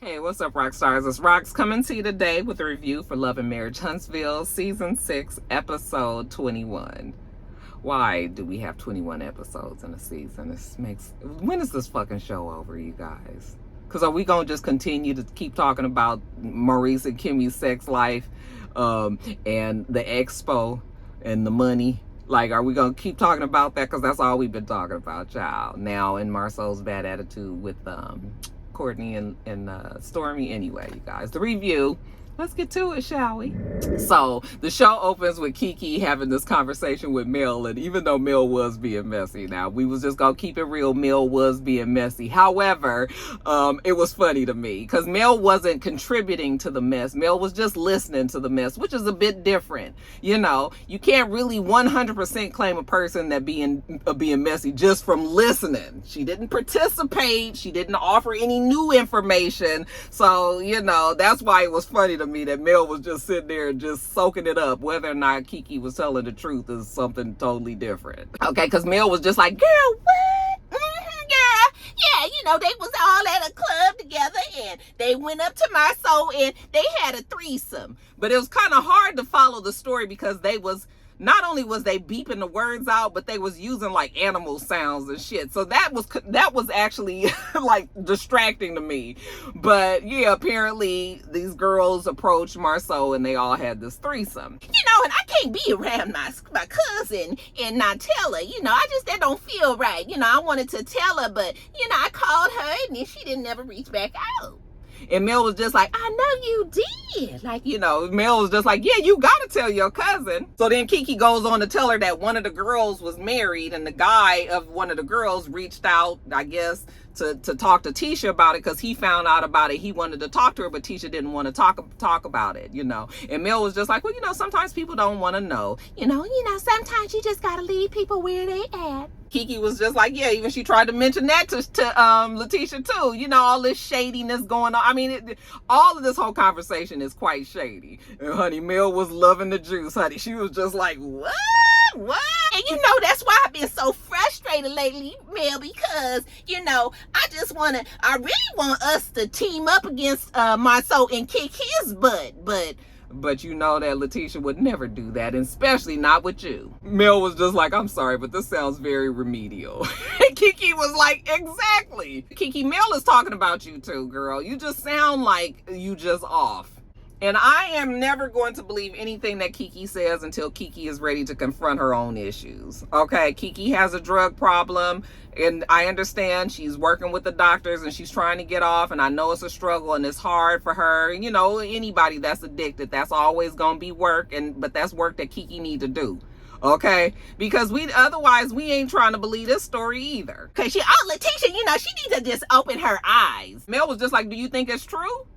Hey, what's up, rock stars? It's Rox coming to you today with a review for Love and Marriage Huntsville, Season 6, Episode 21. Why do we have 21 episodes in a season? When is this fucking show over, you guys? Because are we going to just continue to keep talking about Maurice and Kimmy's sex life and the expo and the money? Like, are we going to keep talking about that? Because that's all we've been talking about, child. Now, in Marcel's bad attitude with Courtney and Stormy. Anyway, you guys, the review. Let's get to it, shall we? So the show opens with Kiki having this conversation with Mel, and even though Mel was being messy, now we was just gonna keep it real, Mel was being messy. However, it was funny to me because Mel wasn't contributing to the mess. Mel was just listening to the mess, which is a bit different. You know, you can't really 100% claim a person that being messy just from listening. She didn't participate. She didn't offer any new information. So, you know, that's why it was funny to me that Mel was just sitting there and just soaking it up. Whether or not Kiki was telling the truth is something totally different. Okay, because Mel was just like, girl, what? Girl, yeah, you know, they was all at a club together and they went up to Marceau and they had a threesome. But it was kind of hard to follow the story because not only was they beeping the words out, but they was using like animal sounds and shit. So that was actually like distracting to me. But yeah, apparently these girls approached Marceau and they all had this threesome. You know, and I can't be around my cousin and not tell her. You know, that don't feel right. You know, I wanted to tell her, but you know, I called her and then she didn't never reach back out. And Mel was just like, I know you did. Like, you know, Mel was just like, yeah, you gotta tell your cousin. So then Kiki goes on to tell her that one of the girls was married and the guy of one of the girls reached out, I guess, to talk to Tisha about it because he found out about it. He wanted to talk to her, but Tisha didn't want to talk about it, you know. And Mel was just like, well, you know, sometimes people don't want to know. You know, sometimes you just gotta leave people where they at. Kiki was just like, yeah, even she tried to mention that to Letitia too. You know, all this shadiness going on. I mean, all of this whole conversation is quite shady. And honey, Mel was loving the juice, honey. She was just like, what? And you know, that's why I've been so frustrated lately, Mel, because, you know, I really want us to team up against Marceau and kick his butt, but you know that Letitia would never do that, and especially not with you. Mel was just like, I'm sorry, but this sounds very remedial. And Kiki was like, exactly. Kiki, Mel is talking about you too, girl. You just sound like you just off. And I am never going to believe anything that Kiki says until Kiki is ready to confront her own issues. Okay, Kiki has a drug problem, and I understand she's working with the doctors and she's trying to get off, and I know it's a struggle and it's hard for her. You know, anybody that's addicted, that's always going to be work, but that's work that Kiki need to do. Okay, because otherwise we ain't trying to believe this story either. Okay, Letitia, you know, she needs to just open her eyes. Mel was just like, do you think it's true?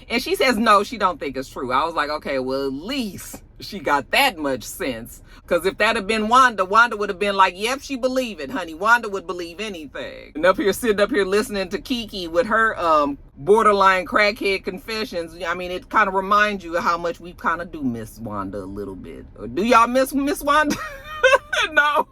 And she says, no, she don't think it's true. I was like, okay, well, at least she got that much sense. Because if that had been Wanda would have been like, yep, she believe it, honey. Wanda would believe anything. And sitting up here listening to Kiki with her borderline crackhead confessions. I mean, it kind of reminds you of how much we kind of do miss Wanda a little bit. Or do y'all miss Wanda? No.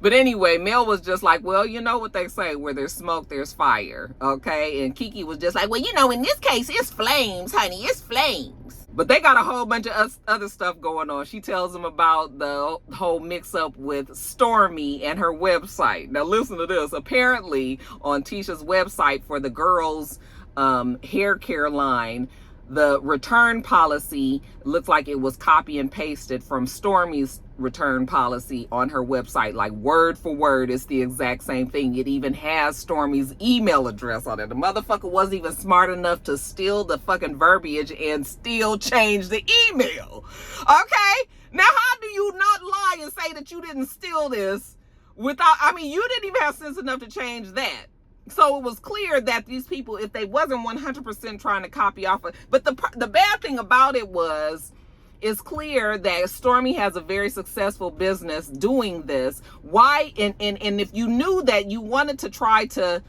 But anyway, Mel was just like, well, you know what they say, where there's smoke, there's fire. Okay. And Kiki was just like, well, you know, in this case, it's flames, honey. It's flames. But they got a whole bunch of other stuff going on. She tells them about the whole mix-up with Stormy and her website. Now, listen to this. Apparently, on Tisha's website for the girls' hair care line, the return policy looks like it was copy and pasted from Stormy's return policy on her website, like word for word. It's the exact same thing. It even has Stormy's email address on it. The motherfucker wasn't even smart enough to steal the fucking verbiage and still change the email. Okay, now how do you not lie and say that you didn't steal this without, I mean, you didn't even have sense enough to change that. So it was clear that these people, if they wasn't 100% trying to copy off of, but the bad thing about it was, it's clear that Stormy has a very successful business doing this. Why? And if you knew that you wanted to try to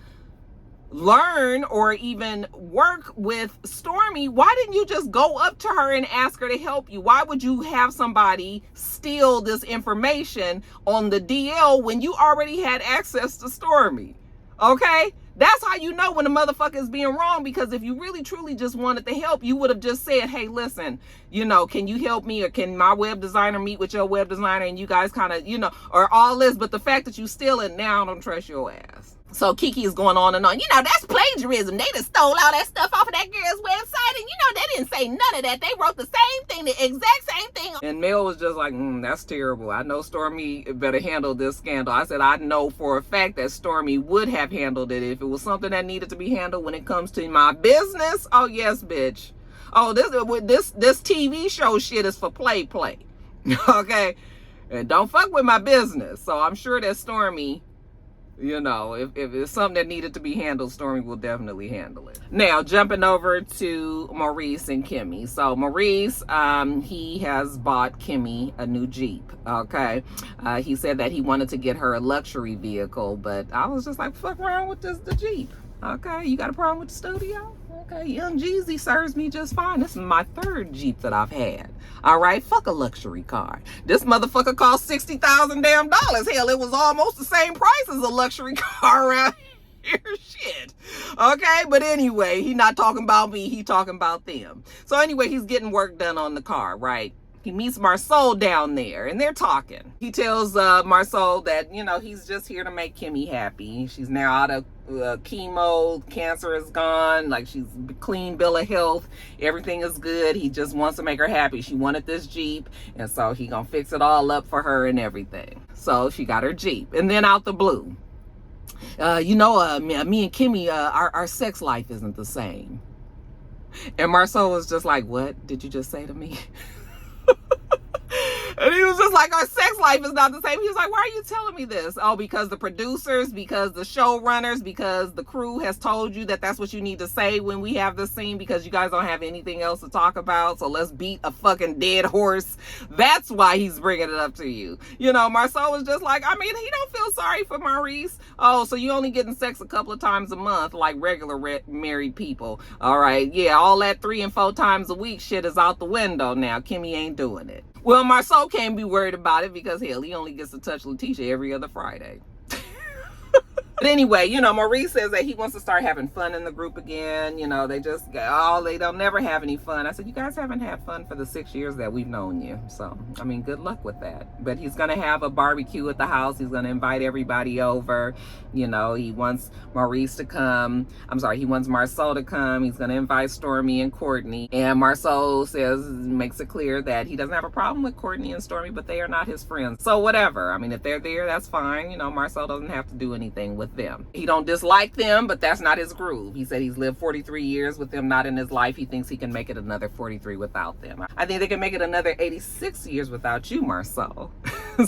learn or even work with Stormy, why didn't you just go up to her and ask her to help you? Why would you have somebody steal this information on the DL when you already had access to Stormy? Okay, That's how you know when a motherfucker is being wrong, because if you really truly just wanted to help, you would have just said, hey, listen, can you help me, or can my web designer meet with your web designer, and you guys kind of, or all this. But the fact that you steal it now, I don't trust your ass. So Kiki is going on and on. That's plagiarism. They just stole all that stuff off of that girl's website. And they didn't say none of that. They wrote the same thing, the exact same thing. And Mel was just like, that's terrible. I know Stormy better handle this scandal. I said, I know for a fact that Stormy would have handled it if it was something that needed to be handled when it comes to my business. Oh, yes, bitch. Oh, this TV show shit is for play. Okay? And don't fuck with my business. So I'm sure that Stormy, if it's something that needed to be handled, Stormy will definitely handle it. Now, jumping over to Maurice and Kimmy. So Maurice, he has bought Kimmy a new Jeep, okay? He said that he wanted to get her a luxury vehicle, but I was just like, fuck around with the Jeep. Okay, you got a problem with the studio? Okay, Young Jeezy serves me just fine. This is my third Jeep that I've had. All right, fuck a luxury car. This motherfucker cost $60,000 damn dollars. Hell, it was almost the same price as a luxury car around here. Shit. Okay, but anyway, he not talking about me. He talking about them. So anyway, he's getting work done on the car, right? He meets Marcel down there, and they're talking. He tells Marcel that, he's just here to make Kimmy happy. She's now out of chemo, cancer is gone, like she's clean bill of health, everything is good. He just wants to make her happy. She wanted this Jeep, and so he gonna fix it all up for her and everything. So she got her Jeep, and then out the blue, me and Kimmy, our sex life isn't the same. And Marcel was just like, what did you just say to me? And he was just like, our sex life is not the same. He was like, why are you telling me this? Oh, because the producers, because the showrunners, because the crew has told you that that's what you need to say when we have this scene, because you guys don't have anything else to talk about. So let's beat a fucking dead horse. That's why he's bringing it up to you. Marcel was just like, he don't feel sorry for Maurice. Oh, so you only getting sex a couple of times a month like regular married people. All right. Yeah, all that 3 and 4 times a week shit is out the window now. Kimmy ain't doing it. Well, Marcel can't be worried about it because, hell, he only gets to touch Letitia every other Friday. But anyway, Maurice says that he wants to start having fun in the group again. They don't never have any fun. I said, you guys haven't had fun for the 6 years that we've known you. So, good luck with that. But he's going to have a barbecue at the house. He's going to invite everybody over. He wants Maurice to come. He wants Marcel to come. He's going to invite Stormy and Courtney. And Marcel makes it clear that he doesn't have a problem with Courtney and Stormy, but they are not his friends. So whatever. If they're there, that's fine. Marcel doesn't have to do anything with them. He don't dislike them, but that's not his groove. He said he's lived 43 years with them not in his life. He thinks he can make it another 43 without them. I think they can make it another 86 years without you, Marcel.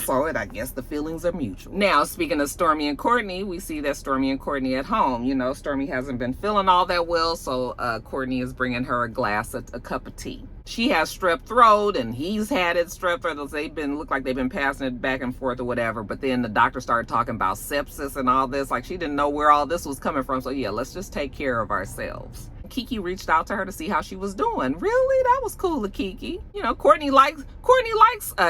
So I guess the feelings are mutual. Now, speaking of Stormy and Courtney, we see that Stormy and Courtney at home. Stormy hasn't been feeling all that well, so Courtney is bringing her a cup of tea. She has strep throat, and he's had it, strep throat. Look like they've been passing it back and forth or whatever. But then the doctor started talking about sepsis and all this. Like, she didn't know where all this was coming from. So yeah, let's just take care of ourselves. Kiki reached out to her to see how she was doing. Really? That was cool of Kiki. Courtney likes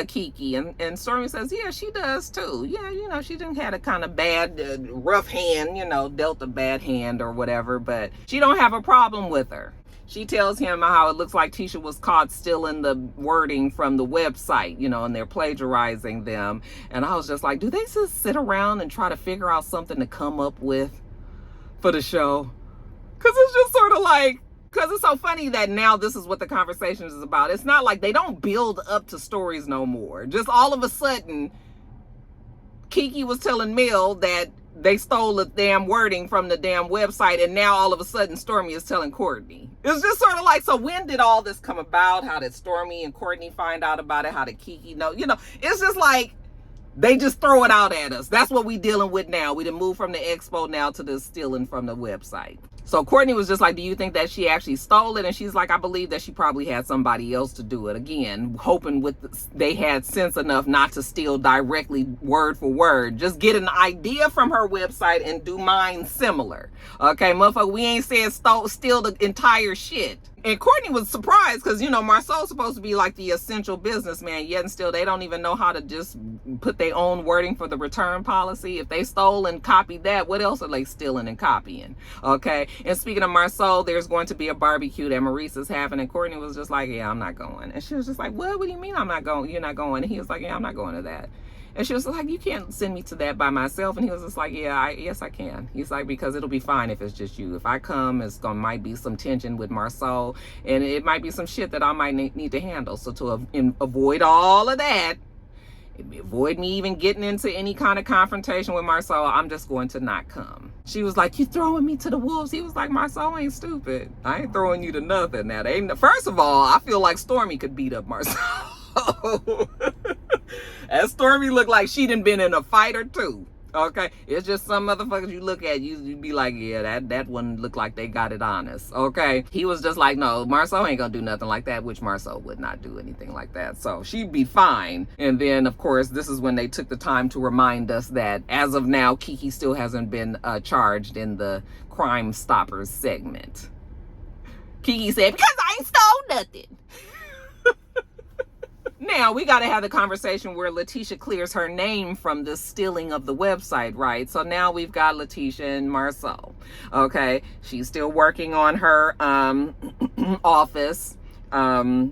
Kiki, and Stormy says, yeah, she does too. Yeah, she didn't had a kind of bad, rough hand, dealt a bad hand or whatever, but she don't have a problem with her. She tells him how it looks like Tisha was caught stealing the wording from the website, and they're plagiarizing them. And I was just like, do they just sit around and try to figure out something to come up with for the show? Because it's just sort of like, because it's so funny that now this is what the conversation is about. It's not like they don't build up to stories no more. Just all of a sudden, Kiki was telling Mel that they stole the damn wording from the damn website, and now all of a sudden Stormy is telling Courtney. It's just sort of like, so when did all this come about? How did Stormy and Courtney find out about it? How did Kiki know? It's just like they just throw it out at us. That's what we dealing with now. We done moved from the expo now to the stealing from the website. So Courtney was just like, do you think that she actually stole it? And she's like, I believe that she probably had somebody else to do it. Again, hoping they had sense enough not to steal directly word for word. Just get an idea from her website and do mine similar. Okay, motherfucker, we ain't said steal the entire shit. And Courtney was surprised because, you know, Marcel's supposed to be like the essential businessman, yet and still they don't even know how to just put their own wording for the return policy. If they stole and copied that, what else are they stealing and copying? Okay. And speaking of Marcel, there's going to be a barbecue that Maurice is having, and Courtney was just like, yeah, I'm not going. And she was just like, what do you mean I'm not going? You're not going? And he was like, yeah, I'm not going to that. And she was like, you can't send me to that by myself. And he was just like, yeah, yes, I can. He's like, because it'll be fine if it's just you. If I come, might be some tension with Marcel, and it might be some shit that I might need to handle. So to avoid all of that, avoid me even getting into any kind of confrontation with Marcel, I'm just going to not come. She was like, you throwing me to the wolves? He was like, Marcel ain't stupid. I ain't throwing you to nothing. Now, first of all, I feel like Stormy could beat up Marcel. As Stormy looked like she done been in a fight or two. Okay, it's just some motherfuckers you look at, you be like, yeah, that one looked like they got it honest. Okay, he was just like, no, Marcel ain't gonna do nothing like that, which Marcel would not do anything like that, so she'd be fine. And then of course this is when they took the time to remind us that as of now Kiki still hasn't been charged in the Crime Stoppers segment. Kiki said, because I ain't stole nothing. Now, we got to have the conversation where Letitia clears her name from the stealing of the website, right? So now we've got Letitia and Marcel, okay? She's still working on her office.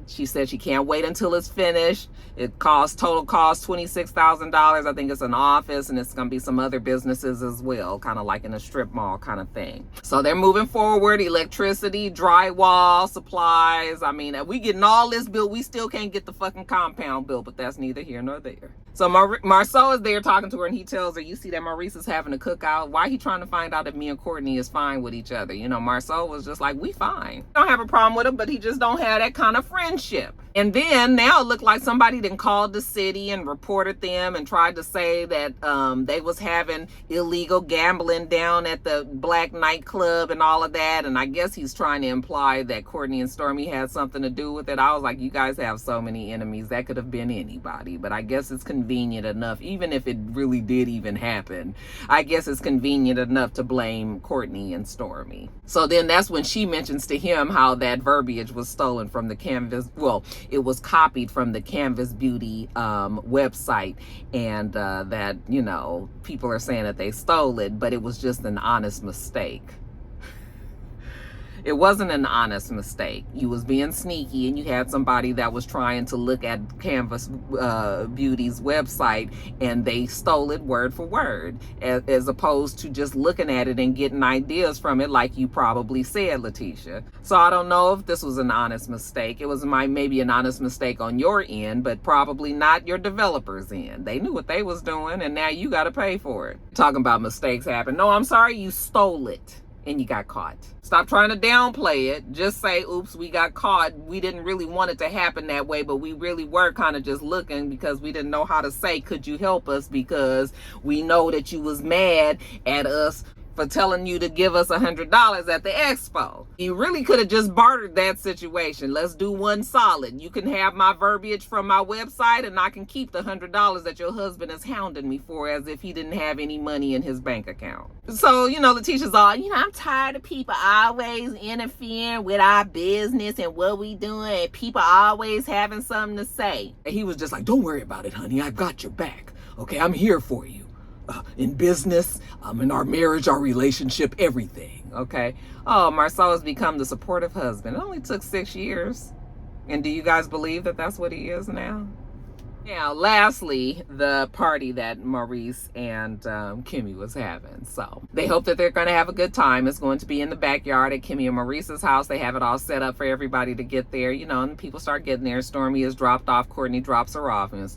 She said she can't wait until it's finished. Total cost $26,000. I think it's an office, and it's going to be some other businesses as well, kind of like in a strip mall kind of thing. So they're moving forward. Electricity, drywall, supplies. I mean, we getting all this built. We still can't get the fucking compound built, but that's neither here nor there. So Marcel is there talking to her, and he tells her, you see that Maurice is having a cookout? Why he trying to find out if me and Courtney is fine with each other? You know, Marcel was just like, we fine. Don't have a problem with him, but he just don't have that kind of friendship. And then now it looked like somebody then called the city and reported them and tried to say that they was having illegal gambling down at the black nightclub and all of that. And I guess he's trying to imply that Courtney and Stormy had something to do with it. I was like, you guys have so many enemies. That could have been anybody. But I guess it's convenient enough, even if it really did even happen, I guess it's convenient enough to blame Courtney and Stormy. So then that's when she mentions to him how that verbiage was stolen from the Canvas. Well, it was copied from the Canvas Beauty website, and that, you know, people are saying that they stole it, but it was just an honest mistake. It wasn't an honest mistake. You was being sneaky, and you had somebody that was trying to look at Canvas Beauty's website, and they stole it word for word, as opposed to just looking at it and getting ideas from it, like you probably said, Letitia. So I don't know if this was an honest mistake. It was maybe an honest mistake on your end, but probably not your developer's end. They knew what they was doing, and now you got to pay for it. Talking about mistakes happen. No, I'm sorry, you stole it. And you got caught. Stop trying to downplay it. Just say, oops, we got caught. We didn't really want it to happen that way, but we really were kind of just looking because we didn't know how to say, could you help us? Because we know that you was mad at us for telling you to give us $100 at the expo. You really could have just bartered that situation. Let's do one solid. You can have my verbiage from my website, and I can keep the $100 that your husband is hounding me for, as if he didn't have any money in his bank account. So, you know, Letitia's all, you know, I'm tired of people always interfering with our business and what we doing, and people always having something to say. And he was just like, don't worry about it, honey. I've got your back. Okay, I'm here for you. In business, in our marriage, our relationship, everything, okay? Oh, Marcel has become the supportive husband. It only took 6 years. And do you guys believe that that's what he is now? Now, lastly, the party that Maurice and Kimmy was having. So they hope that they're going to have a good time. It's going to be in the backyard at Kimmy and Maurice's house. They have it all set up for everybody to get there, you know, and people start getting there. Stormy is dropped off. Courtney drops her off, and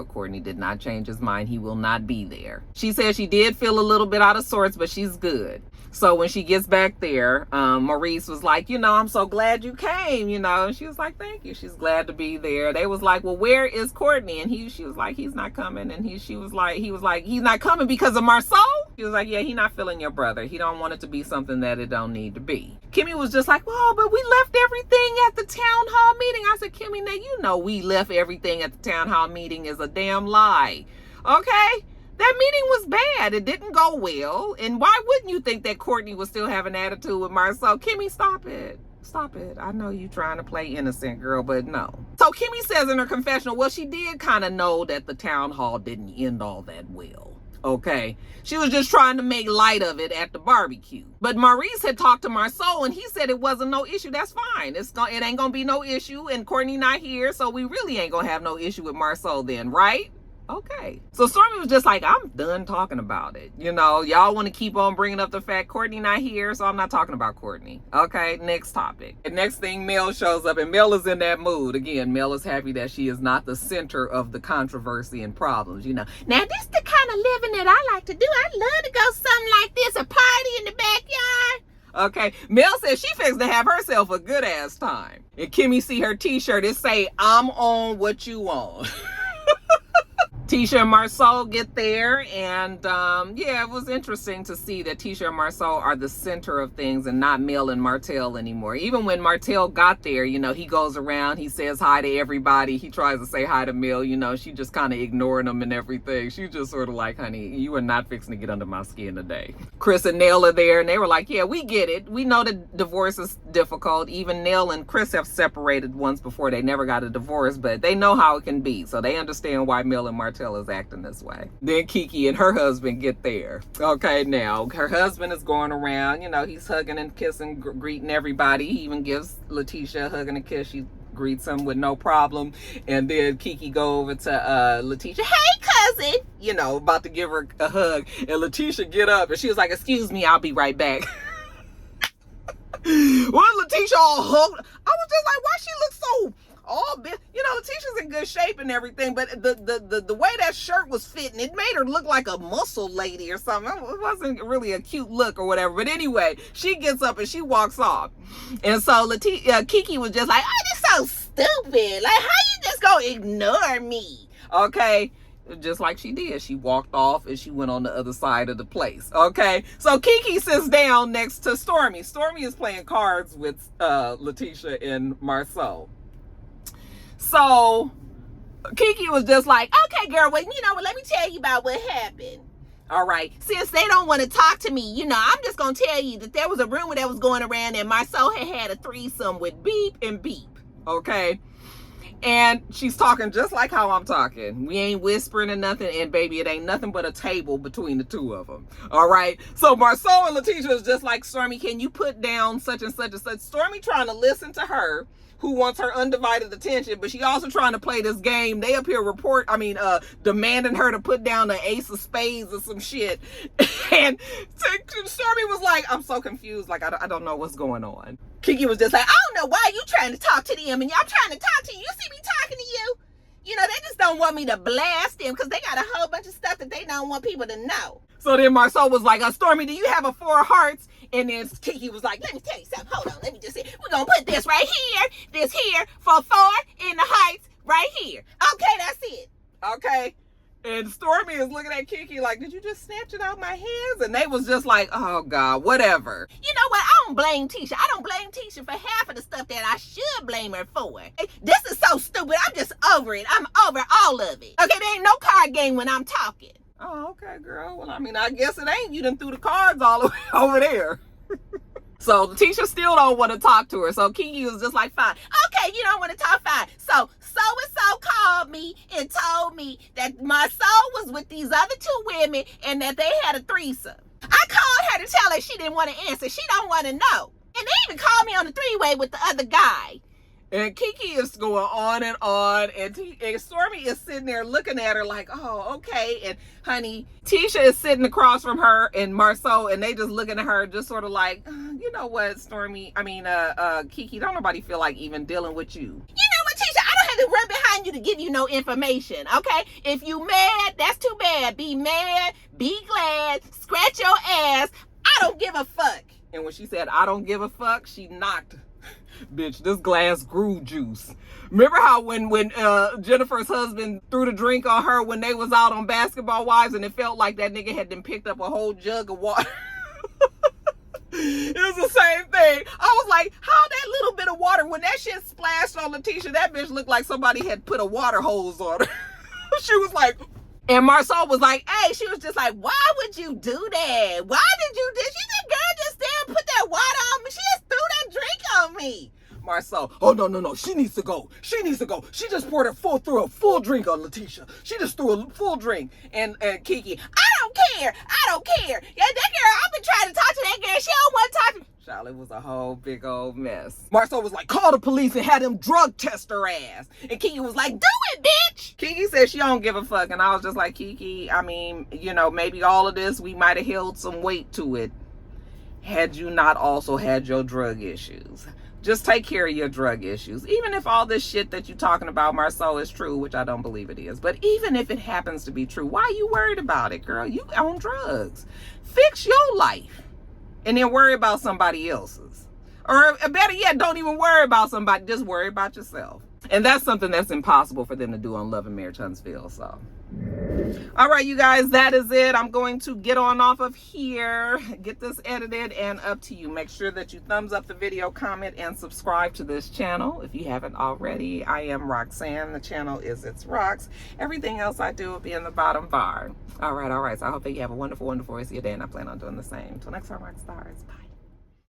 Courtney did not change his mind. He will not be there. She said she did feel a little bit out of sorts, but she's good. So when she gets back there, Maurice was like, you know, I'm so glad you came, you know. And she was like, thank you. She's glad to be there. They was like, well, where is Courtney? And she was like, he's not coming. And he was like, he's not coming because of Marcel? She was like, yeah, he not feeling your brother. He don't want it to be something that it don't need to be. Kimmy was just like, well, but we left everything at the town hall meeting. I said, Kimmy, now you know we left everything at the town hall meeting is a damn lie. Okay? That meeting was bad. It didn't go well. And why wouldn't you think that Courtney would still have an attitude with Marcel? Kimmy, stop it. Stop it. I know you trying to play innocent, girl, but no. So Kimmy says in her confessional, well, she did kind of know that the town hall didn't end all that well. Okay. She was just trying to make light of it at the barbecue. But Maurice had talked to Marceau and he said it wasn't no issue. That's fine. It ain't gonna be no issue. And Courtney not here, so we really ain't gonna have no issue with Marceau then, right? Okay. So Stormy was just like, I'm done talking about it. You know, y'all want to keep on bringing up the fact Courtney not here, so I'm not talking about Courtney. Okay, next topic. And next thing, Mel shows up, and Mel is in that mood. Again, Mel is happy that she is not the center of the controversy and problems, you know. Now, this the kind of living that I like to do. I'd love to go something like this, a party in the backyard. Okay, Mel says she fixed to have herself a good ass time. And Kimmy see her t-shirt, it say, I'm on what you on. Tisha and Marceau get there, and yeah, it was interesting to see that Tisha and Marceau are the center of things and not Mel and Martell anymore. Even when Martell got there, you know, he goes around, he says hi to everybody, he tries to say hi to Mel, you know, she just kind of ignoring him and everything. She's just sort of like, honey, you are not fixing to get under my skin today. Chris and Nell are there, and they were like, yeah, we get it. We know that divorce is difficult. Even Nell and Chris have separated once before. They never got a divorce, but they know how it can be, so they understand why Mel and Martell is acting this way. Then Kiki and her husband get there. Okay, now her husband is going around, you know, he's hugging and kissing, greeting everybody. He even gives Letitia a hug and a kiss. She greets him with no problem. And then Kiki go over to Letitia, hey cousin, you know, about to give her a hug. And Letitia get up and she was like, excuse me, I'll be right back. What, Letitia all hugged? I was just like, why she look so all bit, you know, Letitia's in good shape and everything, but the way that shirt was fitting, it made her look like a muscle lady or something. It wasn't really a cute look or whatever. But anyway, she gets up and she walks off. And so Kiki was just like, oh, this so stupid. Like, how you just gonna ignore me? Okay. Just like she did. She walked off and she went on the other side of the place. Okay. So Kiki sits down next to Stormy. Stormy is playing cards with Letitia and Marceau. So Kiki was just like, okay, girl, well, you know what, let me tell you about what happened. All right. Since they don't want to talk to me, you know, I'm just going to tell you that there was a rumor that was going around that Marceau had a threesome with Beep and Beep. Okay. And she's talking just like how I'm talking. We ain't whispering or nothing. And baby, it ain't nothing but a table between the two of them. All right. So Marceau and Letitia is just like, Stormy, can you put down such and such and such? Stormy trying to listen to her, who wants her undivided attention, but she also trying to play this game. They up here demanding her to put down the ace of spades or some shit. And Stormy was like, I'm so confused. Like, I don't know what's going on. Kiki was just like, I don't know why you trying to talk to them and y'all trying to talk to you. You see me talking to you? You know, they just don't want me to blast them because they got a whole bunch of stuff that they don't want people to know. So then Marceau was like, Stormy, do you have a 4 hearts? And then Kiki was like, let me tell you something. Hold on, let me just say, we're going to put this right here, this here for 4 in the heights right here. Okay, that's it. Okay. And Stormy is looking at Kiki like, did you just snatch it out my hands? And they was just like, oh God, whatever. You know what? I don't blame Tisha. I don't blame Tisha for half of the stuff that I should blame her for. This is so stupid. I'm just over it. I'm over all of it. Okay, there ain't no card game when I'm talking. Oh, okay, girl. Well, I mean, I guess it ain't. You done threw the cards all the way over there. So Tisha still don't want to talk to her. So Kiki was just like, fine. Okay, you don't want to talk, fine. So-and-so called me and told me that Marceau was with these other 2 women and that they had a threesome. I called her to tell her she didn't want to answer. She don't want to know. And they even called me on the 3-way with the other guy. And Kiki is going on, and Stormy is sitting there looking at her like, oh, okay. And honey, Tisha is sitting across from her and Marceau, and they just looking at her just sort of like, you know what, Kiki, don't nobody feel like even dealing with you. You know what, Tisha, I don't have to run behind you to give you no information, okay? If you mad, that's too bad. Be mad, be glad, scratch your ass. I don't give a fuck. And when she said, I don't give a fuck, she knocked bitch, this glass grew juice. Remember how when Jennifer's husband threw the drink on her when they was out on Basketball Wives and it felt like that nigga had then picked up a whole jug of water? It was the same thing. I was like, how that little bit of water, when that shit splashed on Letitia, that bitch looked like somebody had put a water hose on her. She was like, and Marceau was like, hey, she was just like, why would you do that? Why did you do? She said, girl, just stand and put that water on me. She just threw that drink about me. Marcel, oh, no, she needs to go. She just poured through a full drink on Letitia. She just threw a full drink. And Kiki, I don't care. Yeah, that girl, I've been trying to talk to that girl. She don't want to talk to me. Child, it was a whole big old mess. Marcel was like, call the police and had them drug test her ass. And Kiki was like, do it, bitch. Kiki said she don't give a fuck. And I was just like, Kiki, I mean, maybe all of this, we might have held some weight to it had you not also had your drug issues. Just take care of your drug issues. Even if all this shit that you're talking about, Marcel, is true, which I don't believe it is. But even if it happens to be true, why are you worried about it, girl? You on drugs. Fix your life. And then worry about somebody else's. Or better yet, don't even worry about somebody. Just worry about yourself. And that's something that's impossible for them to do on Love and Marriage Huntsville. So, all right, you guys, that is it. I'm going to get on off of here, get this edited, and up to you. Make sure that you thumbs up the video, comment, and subscribe to this channel if you haven't already. I am Roxanne. The channel is itsrox. Everything else I do will be in the bottom bar. All right. So I hope that you have a wonderful, wonderful rest of your day, and I plan on doing the same. Till next time, rock stars. Bye.